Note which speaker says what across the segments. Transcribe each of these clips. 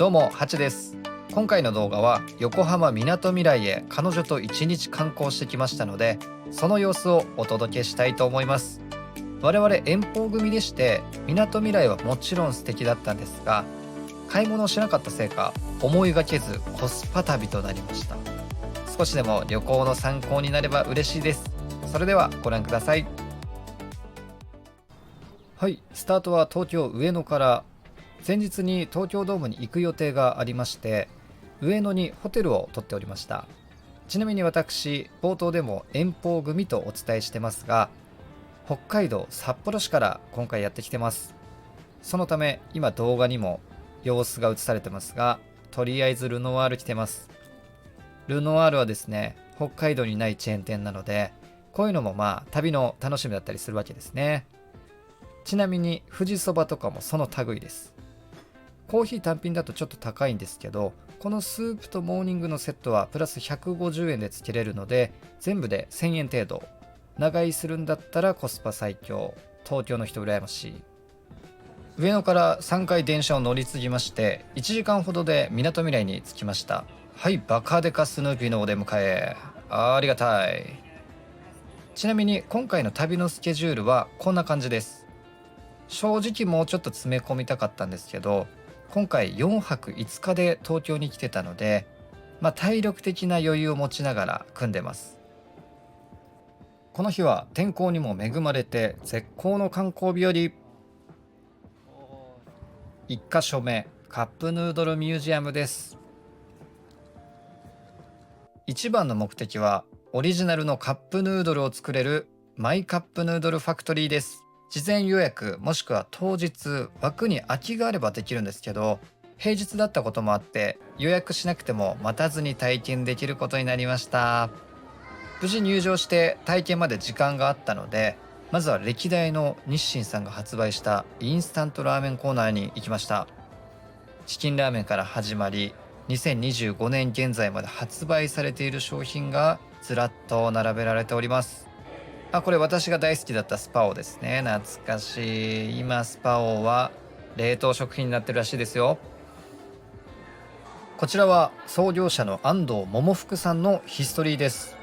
Speaker 1: どうもハチです。今回の動画は横浜みなとみらいへ彼女と1日観光してきましたので、その様子をお届けしたいと思います。我々遠方組でしてみなとみらいはもちろん素敵だったんですが、買い物をしなかったせいか思いがけずコスパ旅となりました。少しでも旅行の参考になれば嬉しいです。それではご覧ください。はい、スタートは東京上野から。前日に東京ドームに行く予定がありまして、上野にホテルを取っておりました。ちなみに私、冒頭でも遠方組とお伝えしてますが、北海道札幌市から今回やってきてます。そのため今動画にも様子が映されてますが、とりあえずルノワール来てます。ルノワールはですね、北海道にないチェーン店なので、こういうのも旅の楽しみだったりするわけですね。ちなみに富士そばとかもその類です。コーヒー単品だとちょっと高いんですけど、このスープとモーニングのセットはプラス150円でつけれるので、全部で1000円程度。長居するんだったらコスパ最強。東京の人羨ましい。上野から3回電車を乗り継ぎまして、1時間ほどでみなとみらいに着きました。はい、バカデカスヌーピーのお出迎え。ありがたい。ちなみに今回の旅のスケジュールはこんな感じです。正直もうちょっと詰め込みたかったんですけど、今回4泊5日で東京に来てたので、体力的な余裕を持ちながら組んでます。この日は天候にも恵まれて絶好の観光日和。1箇所目、カップヌードルミュージアムです。一番の目的はオリジナルのカップヌードルを作れるマイカップヌードルファクトリーです。事前予約もしくは当日枠に空きがあればできるんですけど、平日だったこともあって予約しなくても待たずに体験できることになりました。無事入場して体験まで時間があったので、まずは歴代の日清さんが発売したインスタントラーメンコーナーに行きました。チキンラーメンから始まり、2025年現在まで発売されている商品がずらっと並べられております。これ私が大好きだったスパオですね。懐かしい。今スパオは冷凍食品になってるらしいですよ。こちらは創業者の安藤桃福さんのヒストリーです。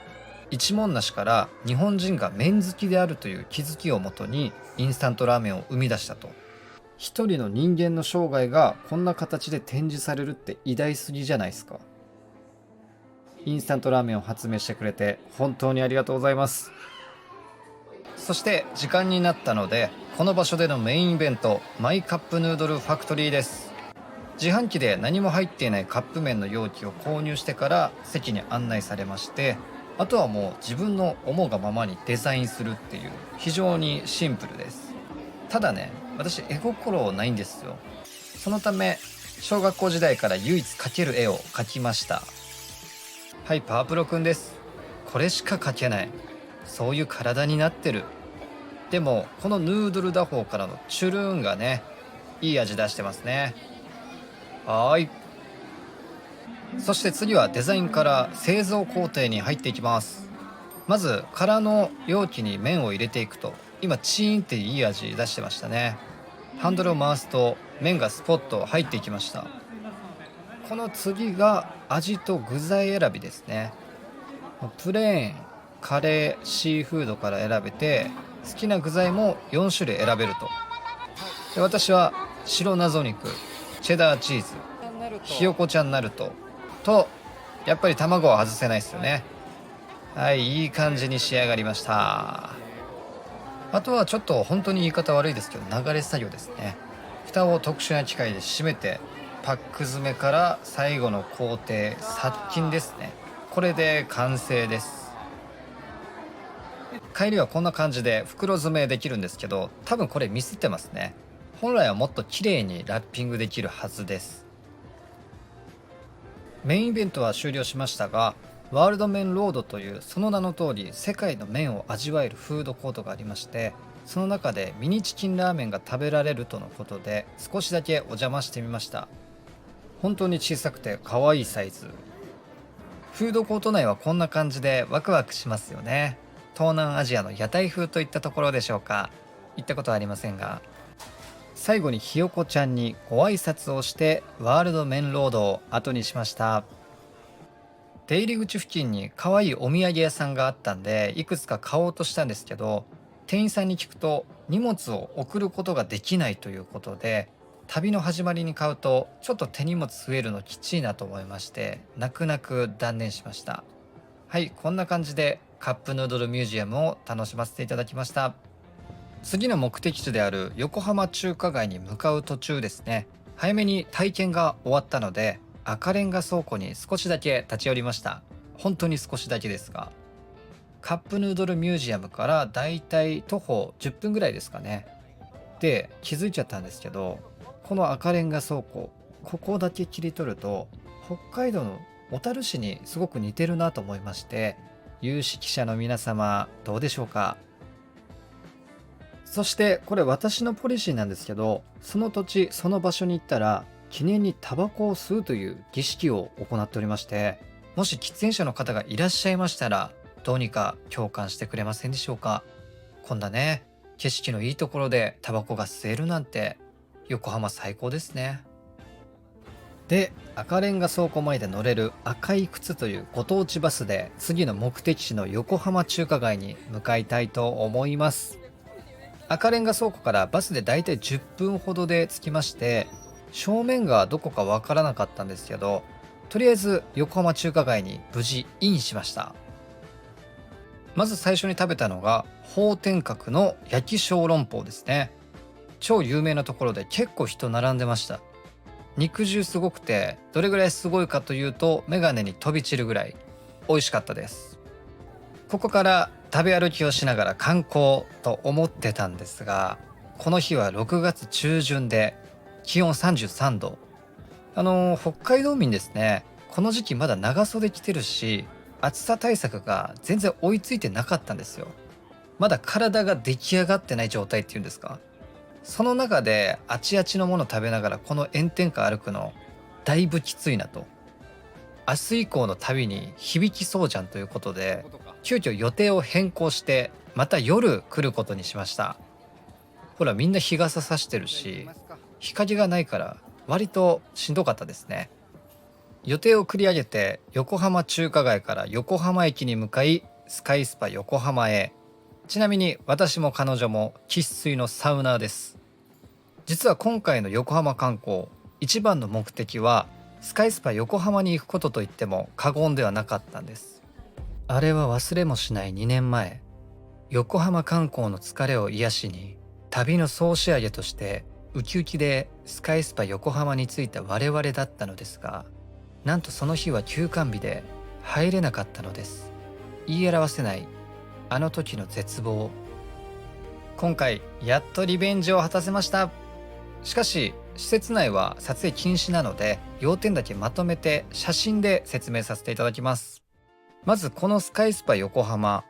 Speaker 1: 一文無しから日本人が麺好きであるという気づきをもとにインスタントラーメンを生み出したと。一人の人間の生涯がこんな形で展示されるって偉大すぎじゃないですか。インスタントラーメンを発明してくれて本当にありがとうございます。そして時間になったので、この場所でのメインイベント、マイカップヌードルファクトリーです。自販機で何も入っていないカップ麺の容器を購入してから席に案内されまして、あとはもう自分の思うがままにデザインするっていう非常にシンプルです。ただね、私絵心ないんですよ。そのため小学校時代から唯一描ける絵を描きました。はい、パープロくんです。これしか描けない。そういう体になってる。でもこのヌードル打法からのチュルーンがね、いい味出してますね。はい。そして次はデザインから製造工程に入っていきます。まず空の容器に麺を入れていくと、今チーンっていい味出してましたね。ハンドルを回すと麺がスポッと入っていきました。この次が味と具材選びですね。プレーン、カレー、シーフードから選べて、好きな具材も4種類選べると。で、私は白謎肉、チェダーチーズ、ひよこちゃんナルトと、やっぱり卵は外せないですよね。はい、いい感じに仕上がりました。あとはちょっと本当に言い方悪いですけど、流れ作業ですね。蓋を特殊な機械で閉めて、パック詰めから最後の工程、殺菌ですね。これで完成です。帰りはこんな感じで袋詰めできるんですけど、多分これミスってますね。本来はもっと綺麗にラッピングできるはずです。メインイベントは終了しましたが、ワールド麺ロードというその名の通り世界の麺を味わえるフードコートがありまして、その中でミニチキンラーメンが食べられるとのことで少しだけお邪魔してみました。本当に小さくて可愛いサイズ。フードコート内はこんな感じでワクワクしますよね。東南アジアの屋台風といったところでしょうか。行ったことはありませんが。最後にひよこちゃんにご挨拶をしてワールドメンロードを後にしました。出入り口付近に可愛いお土産屋さんがあったんで、いくつか買おうとしたんですけど、店員さんに聞くと荷物を送ることができないということで、旅の始まりに買うとちょっと手荷物増えるのきちいなと思いまして、泣く泣く断念しました。はい、こんな感じでカップヌードルミュージアムを楽しませていただきました。次の目的地である横浜中華街に向かう途中ですね、早めに体験が終わったので赤レンガ倉庫に少しだけ立ち寄りました。本当に少しだけですが、カップヌードルミュージアムからだいたい徒歩10分ぐらいですかね。で気づいちゃったんですけど、この赤レンガ倉庫、ここだけ切り取ると北海道の小樽市にすごく似てるなと思いまして、有識者の皆様どうでしょうか。そしてこれ私のポリシーなんですけど、その土地その場所に行ったら記念にタバコを吸うという儀式を行っておりまして、もし喫煙者の方がいらっしゃいましたらどうにか共感してくれませんでしょうか。こんなね、景色のいいところでタバコが吸えるなんて横浜最高ですね。で、赤レンガ倉庫前で乗れる赤い靴というご当地バスで次の目的地の横浜中華街に向かいたいと思います。赤レンガ倉庫からバスでだいたい10分ほどで着きまして、正面がどこかわからなかったんですけど、とりあえず横浜中華街に無事インしました。まず最初に食べたのが法天閣の焼き小籠包ですね。超有名なところで結構人並んでました。肉汁すごくて、どれぐらいすごいかというとメガネに飛び散るぐらい美味しかったです。ここから食べ歩きをしながら観光と思ってたんですが、この日は6月中旬で気温33度。北海道民ですね、この時期まだ長袖着てるし、暑さ対策が全然追いついてなかったんですよ。まだ体が出来上がってない状態っていうんですか。その中であちあちのもの食べながらこの炎天下歩くのだいぶきついなと。明日以降の旅に響きそうじゃんということで、急遽予定を変更してまた夜来ることにしました。ほらみんな日傘さしてるし、日陰がないから割としんどかったですね。予定を繰り上げて横浜中華街から横浜駅に向かい、スカイスパ横浜へ。ちなみに私も彼女も生粋のサウナーです。実は今回の横浜観光、一番の目的はスカイスパ横浜に行くことと言っても過言ではなかったんです。あれは忘れもしない2年前、横浜観光の疲れを癒しに旅の総仕上げとしてウキウキでスカイスパ横浜に着いた我々だったのですが、なんとその日は休館日で入れなかったのです。言い表せないあの時の絶望。今回やっとリベンジを果たせました。しかし施設内は撮影禁止なので、要点だけまとめて写真で説明させていただきます。まずこのスカイスパ横浜、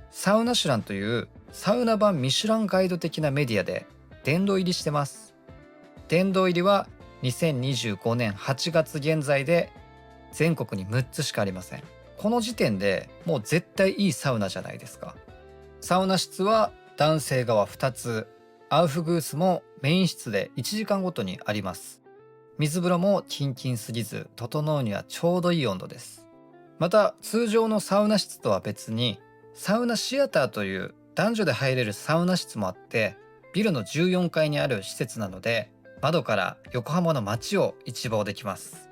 Speaker 1: サウナシュランというサウナ版ミシュランガイド的なメディアで殿堂入りしてます。殿堂入りは2025年8月現在で全国に6つしかありません。この時点でもう絶対いいサウナじゃないですか。サウナ室は男性側2つ、アウフグースもメイン室で1時間ごとにあります。水風呂もキンキンすぎず、整うにはちょうどいい温度です。また通常のサウナ室とは別にサウナシアターという男女で入れるサウナ室もあって、ビルの14階にある施設なので窓から横浜の街を一望できます。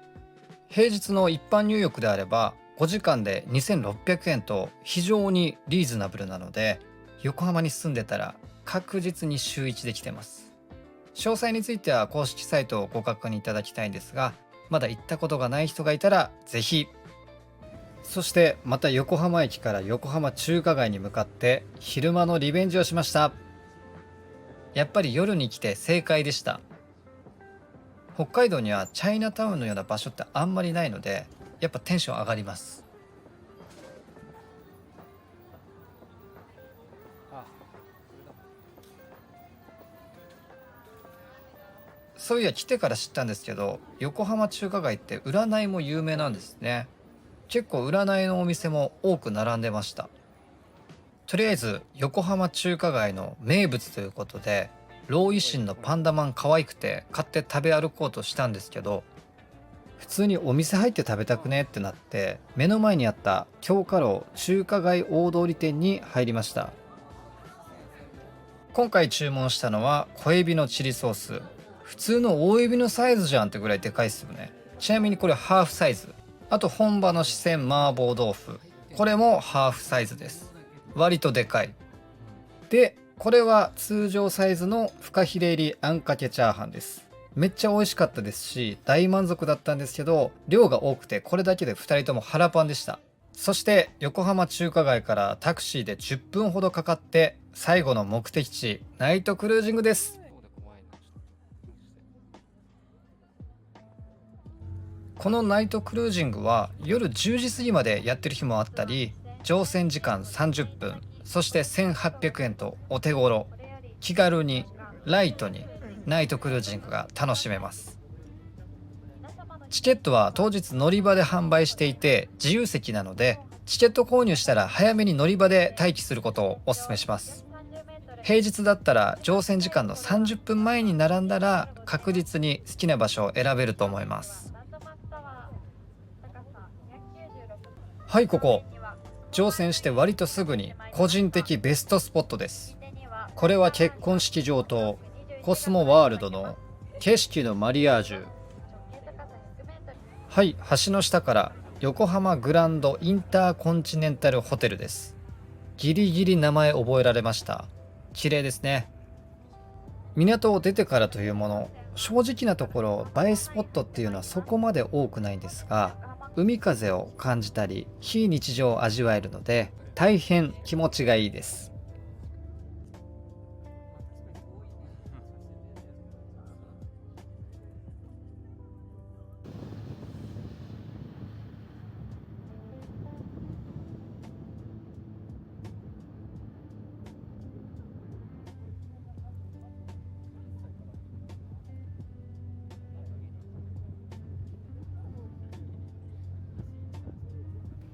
Speaker 1: 平日の一般入浴であれば5時間で2600円と非常にリーズナブルなので、横浜に住んでたら確実に週1で来てます。詳細については公式サイトをご確認いただきたいんですが、まだ行ったことがない人がいたらぜひ。そしてまた横浜駅から横浜中華街に向かって昼間のリベンジをしました。やっぱり夜に来て正解でした。北海道にはチャイナタウンのような場所ってあんまりないので、やっぱテンション上がります。そういや来てから知ったんですけど、横浜中華街って占いも有名なんですね。結構占いのお店も多く並んでました。とりあえず横浜中華街の名物ということで、ローイシンのパンダマン可愛くて買って食べ歩こうとしたんですけど、普通にお店入って食べたくねってなって、目の前にあった京華楼中華街大通り店に入りました。今回注文したのは小エビのチリソース。普通の大エビのサイズじゃんってぐらいでかいっすよね。ちなみにこれハーフサイズ。あと本場の四川麻婆豆腐、これもハーフサイズです。割とでかい。でこれは通常サイズのフカヒレ入りあんかけチャーハンです。めっちゃ美味しかったですし大満足だったんですけど、量が多くてこれだけで2人とも腹パンでした。そして横浜中華街からタクシーで10分ほどかかって、最後の目的地ナイトクルージングです。このナイトクルージングは夜10時過ぎまでやってる日もあったり、乗船時間30分、そして1800円とお手頃、気軽にライトにナイトクルージングが楽しめます。チケットは当日乗り場で販売していて自由席なので、チケット購入したら早めに乗り場で待機することをお勧めします。平日だったら乗船時間の30分前に並んだら確実に好きな場所を選べると思います。はい、ここ乗船して割とすぐに個人的ベストスポットです。これは結婚式場とコスモワールドの景色のマリアージュ。はい、橋の下から横浜グランドインターコンチネンタルホテルです。ギリギリ名前覚えられました。綺麗ですね。港を出てからというもの、正直なところ映えスポットっていうのはそこまで多くないんですが、海風を感じたり非日常を味わえるので大変気持ちがいいです。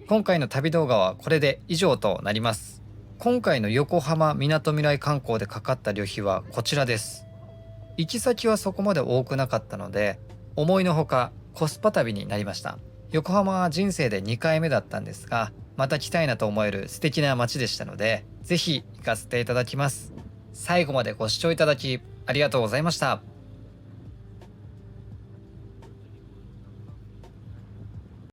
Speaker 1: 今回の旅動画はこれで以上となります。今回の横浜みなとみらい観光でかかった旅費はこちらです。行き先はそこまで多くなかったので、思いのほかコスパ旅になりました。横浜は人生で2回目だったんですが、また来たいなと思える素敵な街でしたので、ぜひ行かせていただきます。最後までご視聴いただきありがとうございました。